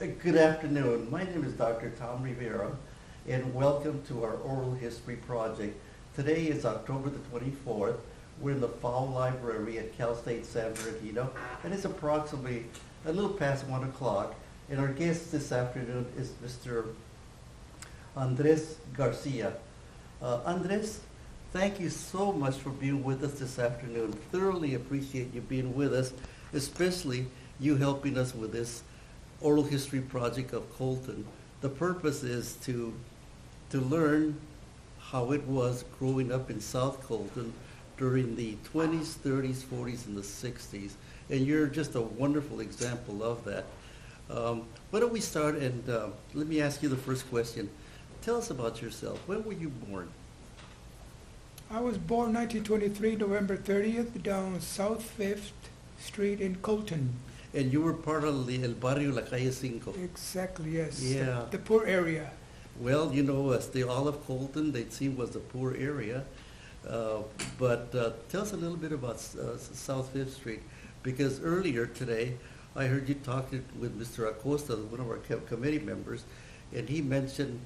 Good afternoon. My name is Dr. Tom Rivera, and welcome to our Oral History Project. Today is October the 24th. We're in the Fall Library at Cal State San Bernardino, and it's approximately a little past 1 o'clock. And our guest this afternoon is Mr. Andres Garcia. Andres, thank you so much for being with us this afternoon. Thoroughly appreciate you being with us, especially you helping us with this oral history project of Colton. The purpose is to learn how it was growing up in South Colton during the 20s, 30s, 40s, and the 60s. And you're just a wonderful example of that. Why don't we start, and let me ask you the first question. Tell us about yourself. When were you born? I was born 1923, November 30th, down South 5th Street in Colton. And you were part of el Barrio, la Calle Cinco. Exactly, yes. Yeah. The poor area. Well, you know, as the all of Colton, they'd seen was a poor area. But tell us a little bit about South 5th Street, because earlier today, I heard you talking with Mr. Acosta, one of our committee members, and he mentioned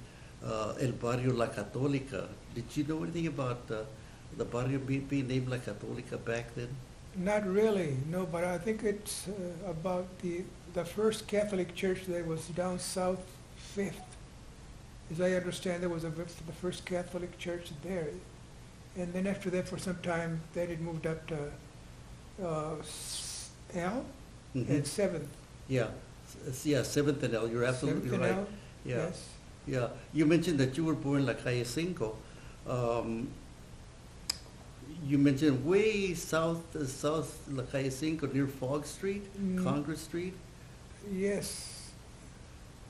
el Barrio La Católica. Did you know anything about the barrio being named La Católica back then? Not really, no, but I think it's about the first Catholic church that was down South 5th. As I understand, there was the first Catholic church there. And then after that, for some time, then it moved up to L and 7th. Yeah, yeah, 7th and L. You're absolutely 7th and right. L, Yeah, yes. yeah. You mentioned that you were born in La Calle Cinco. You mentioned way south La Calle Cinco, near Fogg Street, Congress Street. Yes.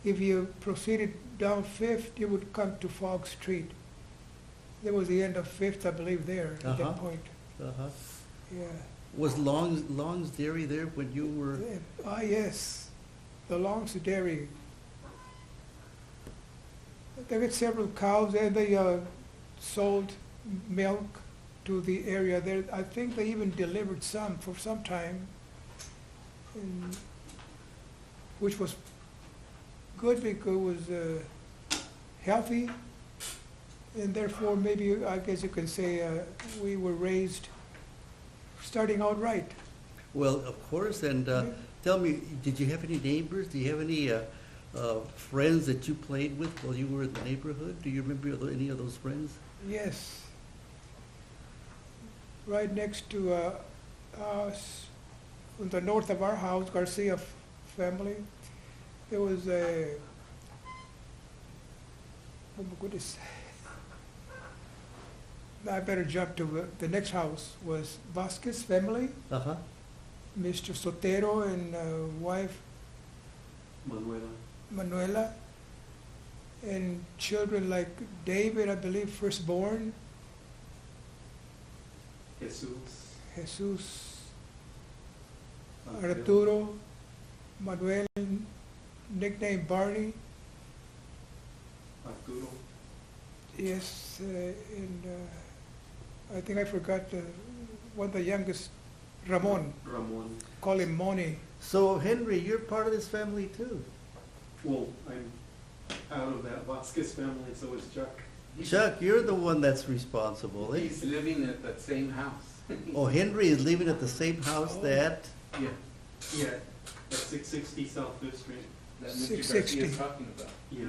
If you proceeded down 5th, you would come to Fogg Street. There was the end of 5th, I believe, there at that point. Uh-huh. Yeah. Was Long's Dairy there when you were? Yes. The Long's Dairy. They had several cows, and they sold milk to the area there. I think they even delivered some for some time, which was good because it was healthy, and therefore maybe I guess you can say we were raised starting out right. Well, of course. And tell me, did you have any neighbors? Do you have any friends that you played with while you were in the neighborhood? Do you remember any of those friends? Yes. Right next to us, on the north of our house, Garcia family, there was a, oh my goodness, I better jump to the next house, was Vasquez family, Uh-huh. Mr. Sotero and wife Manuela, and children like David, I believe, firstborn, Jesus, Arturo, Manuel, nicknamed Barney. Arturo. Yes, and I think I forgot one of the youngest, Ramon. Ramon. Call him Moni. So, Henry, you're part of this family too. Well, I'm out of that Vasquez family, so is Chuck. Chuck, you're the one that's responsible. Eh? He's living at that same house. Oh, Henry is living at the same house that. Yeah, yeah, at 660 South 5th Street. That Mr. 660. Garcia is talking about. Yeah.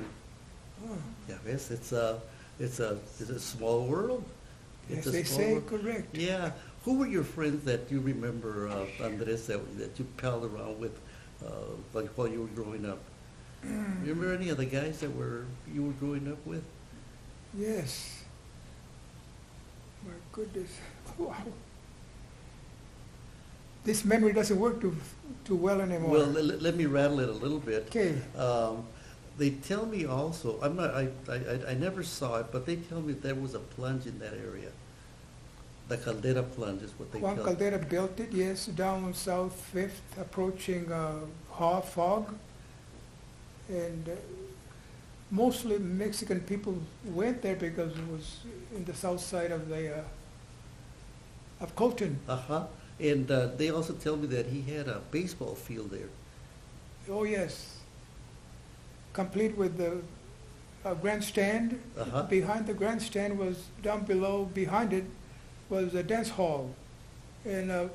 Oh, Yeah, yes, it's a small world. yes, It's a they small say world. correct. Yeah. Who were your friends that you remember, Andres, that you palled around with, like while you were growing up? Remember any of the guys that you were growing up with? Yes. My goodness. Wow. This memory doesn't work too well anymore. Well, let me rattle it a little bit. Okay. They tell me also, I never saw it, but they tell me there was a plunge in that area. The Caldera plunge is what they Juan tell Caldera built it, yes, down South 5th, approaching Fog. And mostly Mexican people went there because it was in the south side of Colton. Uh-huh. And they also tell me that he had a baseball field there. Oh, yes. complete with the grandstand. Uh-huh. Behind the grandstand was, down below, behind it was a dance hall. And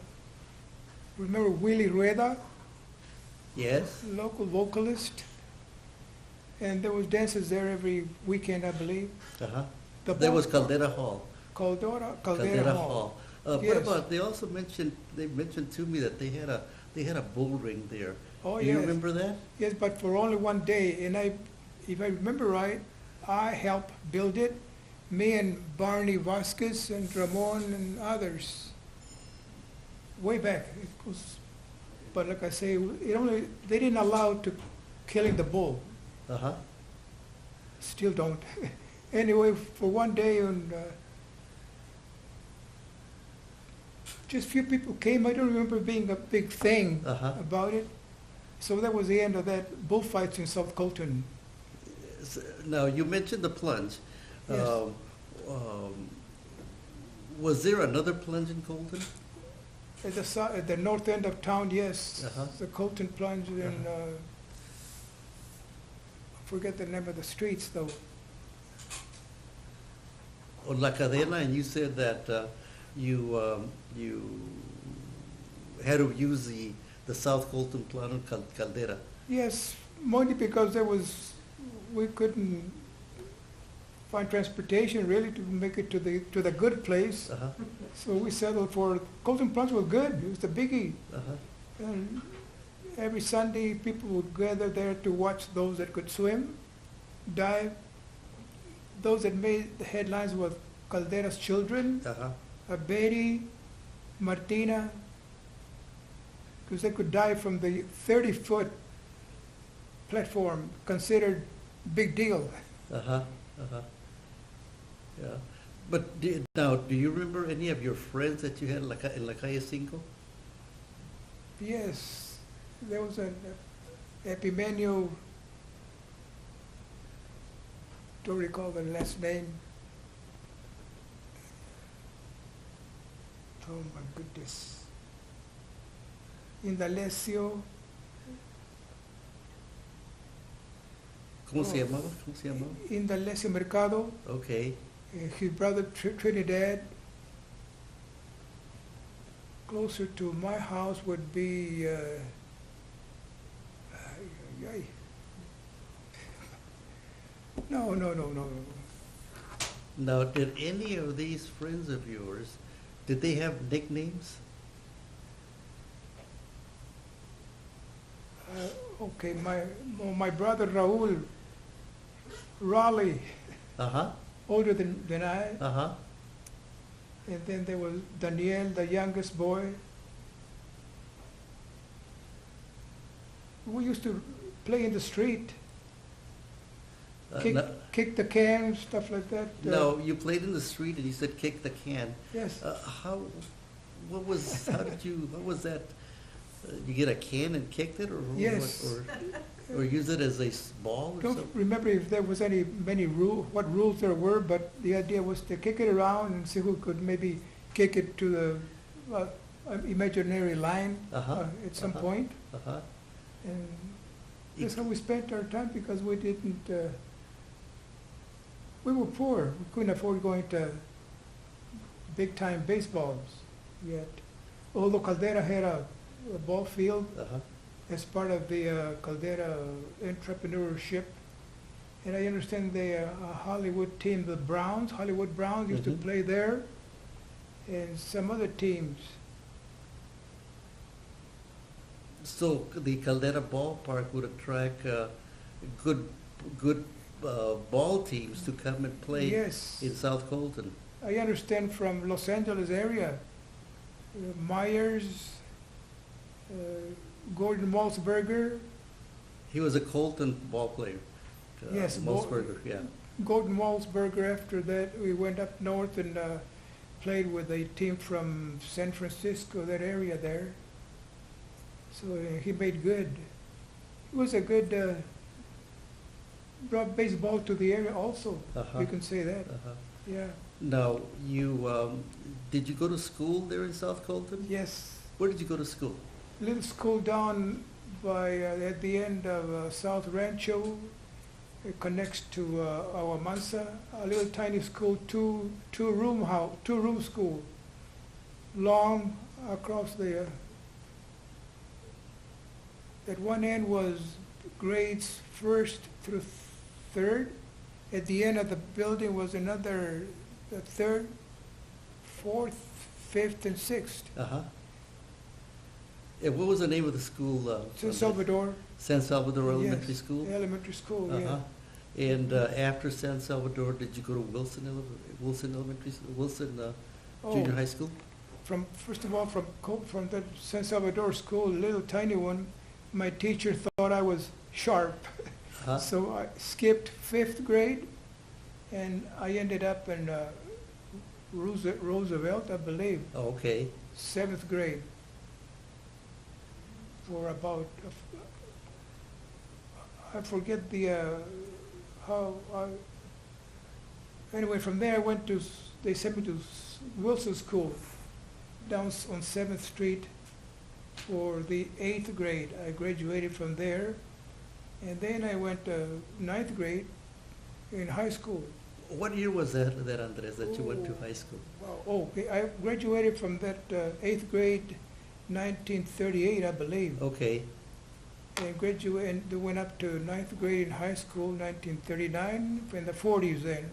remember Willie Rueda, Yes? local vocalist? And there was dances there every weekend, I believe. Uh-huh. The There was ball- Caldera Hall. Caldera Hall. What Yes. about, they also mentioned, they mentioned to me that they had a bull ring there. Oh, Do you yes. remember that? Yes, but for only one day, and if I remember right, I helped build it, me and Barney Vasquez and Ramon and others, way back. It was, but like I say, they didn't allow to killing the bull, Uh-huh. still don't. Anyway, for one day, and just few people came. I don't remember being a big thing Uh-huh. about it. So that was the end of that bullfights in South Colton. Now, you mentioned the plunge. Yes. Was there another plunge in Colton? At the north end of town, yes. Uh-huh. The Colton Plunge and, I forget the name of the streets though. On La Cadena, and you said that you had to use the South Colton Plano Caldera. Yes, mainly because we couldn't find transportation really to make it to the good place. Uh-huh. So we settled for, Colton Plunge was good, it was the biggie. Uh-huh. And every Sunday, people would gather there to watch those that could swim, dive. Those that made the headlines were Caldera's children, Uh-huh. Betty, Martina, because they could dive from the 30-foot platform, considered big deal. Uh-huh. Uh-huh. Yeah. But now, do you remember any of your friends that you had in La Calle Cinco? Yes, there was an Epimenio, don't recall the last name. Oh my goodness. Indalecio, ¿Cómo se llamaba? ¿Cómo se llamaba? Indalecio Mercado, Okay. his brother Trinidad. Closer to my house would be, no. Now, did any of these friends of yours, did they have nicknames? Okay, my brother Raul, Raleigh, Uh-huh. older than I, Uh-huh. and then there was Daniel, the youngest boy. We used to play in the street, No, kick the can, stuff like that. no, you played in the street and you said kick the can. Yes. How was that? You get a can and kicked it, or Yes. or use it as a ball or Don't something? remember if there was what rules there were, but the idea was to kick it around and see who could maybe kick it to the imaginary line Uh-huh. at some Uh-huh. point. Uh-huh. And that's how we spent our time because we didn't, we were poor. We couldn't afford going to big-time baseballs yet. Although Caldera had a ball field Uh-huh. as part of the Caldera entrepreneurship. And I understand the Hollywood team, the Hollywood Browns used to Mhm. play there, and some other teams. So the Caldera ballpark would attract good ball teams to come and play Yes. in South Colton. I understand from Los Angeles area, Myers, Gordon Malzberger, He was a Colton ball player. Yes, Malzberger, yeah. Gordon Malzberger. After that, we went up north and played with a team from San Francisco, that area there. So he made good. He was a good, brought baseball to the area also. Uh-huh. You can say that, Uh-huh. yeah. Now, did you go to school there in South Colton? Yes, Where did you go to school? little school down by, at the end of South Rancho, It connects to our Mansa, a little tiny school, two-room school, long across the. At one end was grades first through third. At the end of the building was another third, fourth, fifth, and sixth. Uh-huh. And what was the name of the school? San Salvador. San Salvador Elementary Yes, School? Elementary school, yeah. Uh-huh. And after San Salvador, did you go to Wilson Elementary, Junior Oh, High School? First of all, from the San Salvador school, a little tiny one, my teacher thought I was sharp. Uh-huh. So I skipped fifth grade, and I ended up in Roosevelt, I believe, Oh, okay. seventh grade. For about, I forget anyway, from there I went to, they sent me to Wilson School, down on 7th Street for the 8th grade. I graduated from there, and then I went to 9th grade in high school. What year was that, Andres, that you went to high school? Oh, okay, I graduated from that 8th grade, 1938, I believe. Okay. And graduated, and went up to 9th grade in high school, 1939, in the 40s then.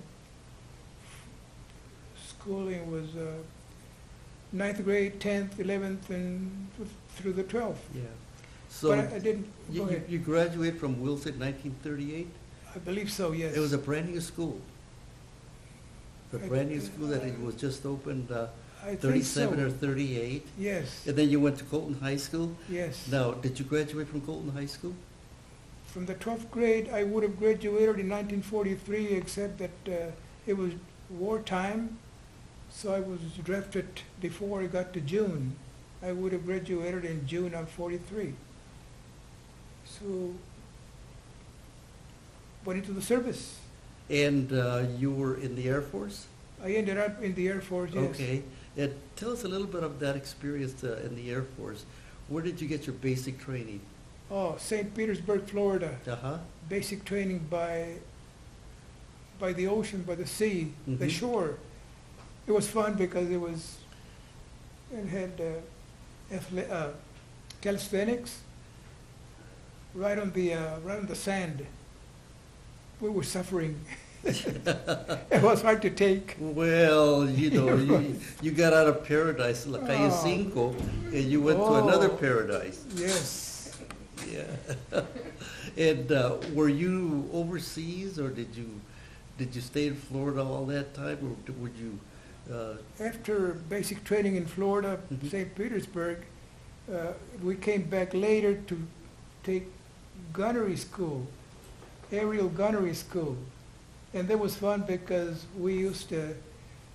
Schooling was 9th grade, 10th, 11th, and through the 12th. Yeah. So But I didn't, go ahead. you graduated from Wilson in 1938? I believe so, yes. It was a brand new school. The I- brand new school that it was just opened, I think 37 or so. 38. Yes, And then you went to Colton High School. yes. Now, did you graduate from Colton High School? From the 12th grade, I would have graduated in 1943, except that it was wartime, so I was drafted before I got to June. I would have graduated in June of 43. So, went into the service. And you were in the Air Force? I ended up in the Air Force, yes. Okay. And tell us a little bit of that experience in the Air Force. Where did you get your basic training? Oh, St. Petersburg, Florida. Uh-huh. Basic training by the ocean, by the sea, the Mhm. shore. It was fun because it had calisthenics right on the sand. We were suffering. It was hard to take. Well, you know, you got out of paradise, La Calle Oh. Cinco, and you went to another Oh. paradise. Yes. Yeah. And were you overseas, or did you stay in Florida all that time, or would you? After basic training in Florida, Mhm. St. Petersburg, we came back later to take gunnery school, aerial gunnery school. And that was fun because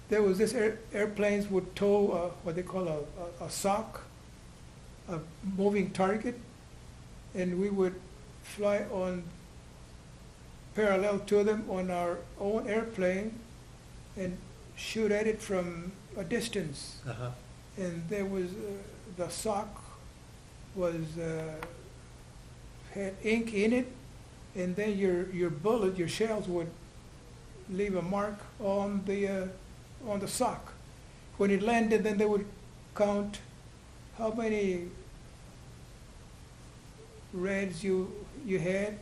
there was this airplanes would tow what they call a sock, a moving target, and we would fly on parallel to them on our own airplane and shoot at it from a distance. Uh-huh. And there was, the sock was, had ink in it, and then your bullet, your shells would leave a mark on the sock. When it landed, then they would count how many reds you had.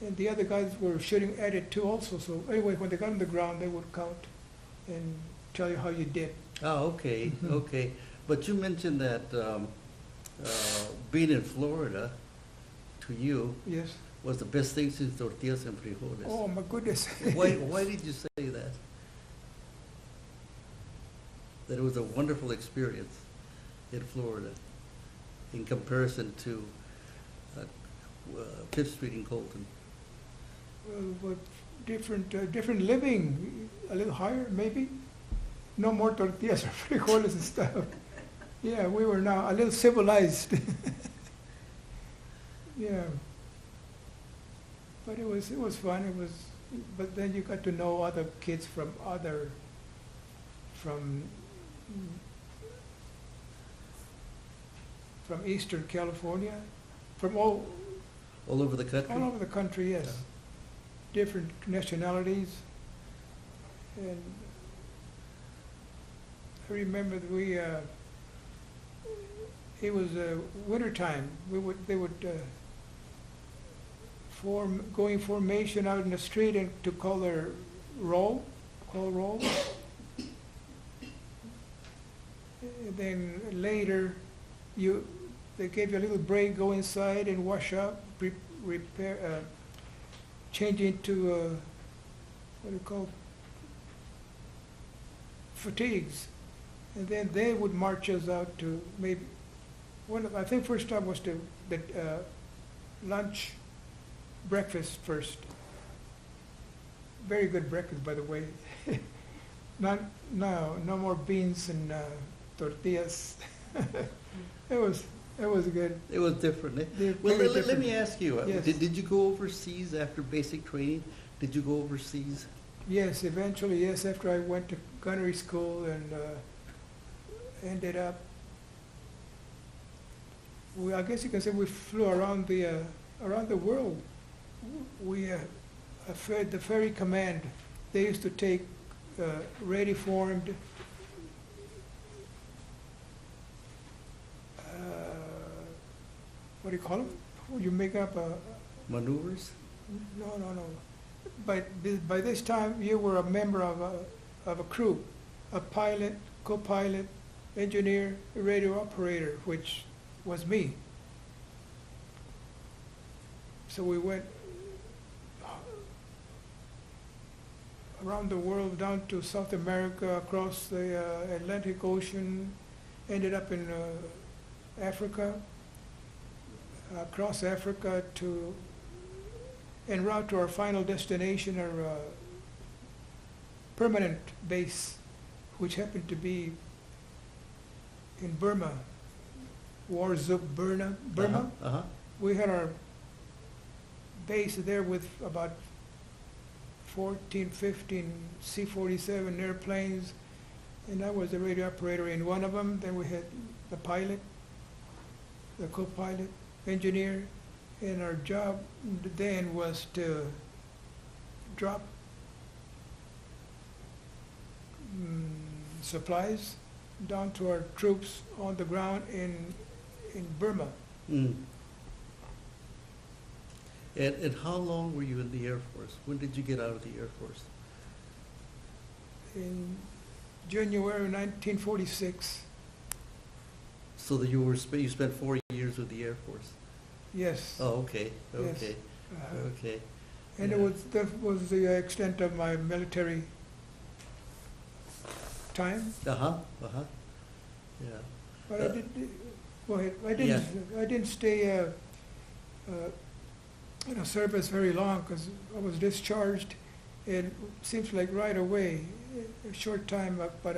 And the other guys were shooting at it too also. So anyway, when they got on the ground, they would count and tell you how you did. Oh, okay, Mhm. okay. But you mentioned that being in Florida, to you, Yes. was the best thing since tortillas and frijoles. Oh, my goodness. Why did you say that? That it was a wonderful experience in Florida in comparison to Fifth Street in Colton. But different living, a little higher maybe. No more tortillas or frijoles and stuff. Yeah, we were now a little civilized. Yeah. But it was fun. But then you got to know other kids from Eastern California, from all All over the country? All over the country, yes. Different nationalities. And I remember that it was winter time. They would go in formation out in the street and to call roll. And then later, they gave you a little break, go inside and wash up, repair, change into what do you call fatigues, and then they would march us out to maybe I think first stop was the lunch, breakfast first. Very good breakfast, by the way. No more beans and tortillas. It was good. It was different, eh? Well, let me ask you, Yes. did you go overseas after basic training? Did you go overseas? Yes, eventually, yes, after I went to gunnery school and ended up, I guess you can say we flew around the world. We the ferry command, they used to take ready formed what do you call them? When you make up a Maneuvers? no. But by this time, you were a member of a crew, a pilot, co-pilot, engineer, radio operator, which was me. So we went around the world, down to South America, across the Atlantic Ocean, ended up in Africa, across Africa to en route to our final destination, our permanent base, which happened to be in Burma, Warzuk, Burma. Uh-huh. We had our base there with about 14, 15 C-47 airplanes, and I was the radio operator in one of them. Then we had the pilot, the co-pilot, engineer, and our job then was to drop supplies down to our troops on the ground in Burma. Mm. And how long were you in the Air Force? When did you get out of the Air Force? In January 1946. So that you spent 4 years with the Air Force? Yes. Oh, okay, Yes. okay, okay. And Yeah. that was the extent of my military time. Uh-huh, uh-huh, yeah. But I did. Go ahead. I didn't stay in a service very long because I was discharged. It seems like right away, a short time, about